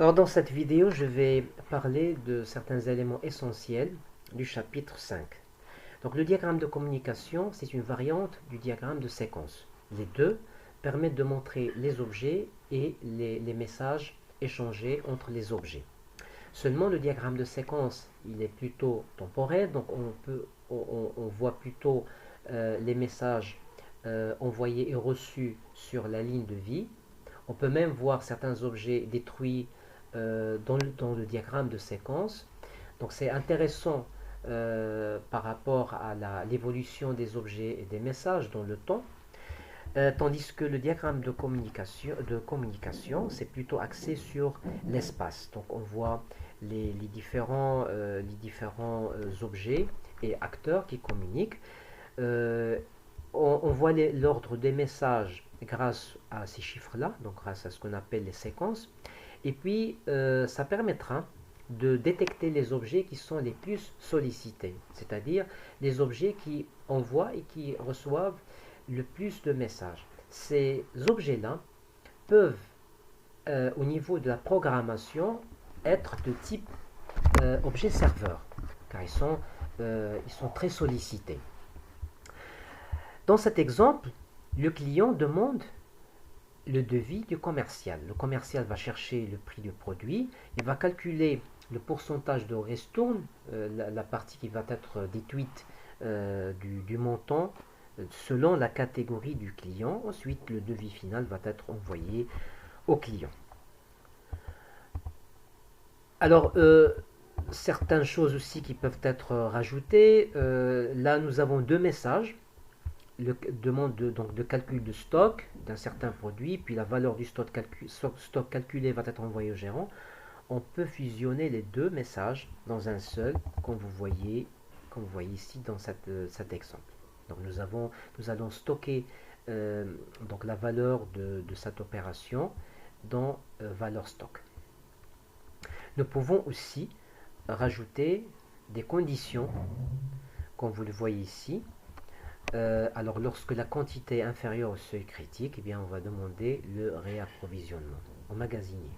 Alors dans cette vidéo, je vais parler de certains éléments essentiels du chapitre 5. Donc le diagramme de communication, c'est une variante du diagramme de séquence. Les deux permettent de montrer les objets et les messages échangés entre les objets. Seulement le diagramme de séquence, il est plutôt temporel, donc on voit plutôt les messages envoyés et reçus sur la ligne de vie. On peut même voir certains objets détruits dans le diagramme de séquence. Donc c'est intéressant par rapport à l'évolution des objets et des messages dans le temps. Tandis que le diagramme de communication c'est plutôt axé sur l'espace. Donc on voit les différents objets et acteurs qui communiquent. Euh, on voit l'ordre des messages grâce à ces chiffres-là, donc grâce à ce qu'on appelle les séquences. Et puis, ça permettra de détecter les objets qui sont les plus sollicités, c'est-à-dire les objets qui envoient et qui reçoivent le plus de messages. Ces objets-là peuvent, au niveau de la programmation, être de type objet serveur, car ils sont très sollicités. Dans cet exemple, le client demande le devis du commercial. Le commercial va chercher le prix du produit, il va calculer le pourcentage de ristourne, la partie qui va être déduite du montant selon la catégorie du client. Ensuite, le devis final va être envoyé au client. Alors, certaines choses aussi qui peuvent être rajoutées. Là, nous avons deux messages. Demande donc de calcul de stock d'un certain produit, puis la valeur du stock calculé va être envoyée au gérant. On peut fusionner les deux messages dans un seul, comme vous voyez ici dans cet exemple. Donc nous allons stocker donc la valeur de cette opération dans valeur stock. Nous pouvons aussi rajouter des conditions, comme vous le voyez ici. Alors lorsque la quantité est inférieure au seuil critique, eh bien, on va demander le réapprovisionnement emmagasinier.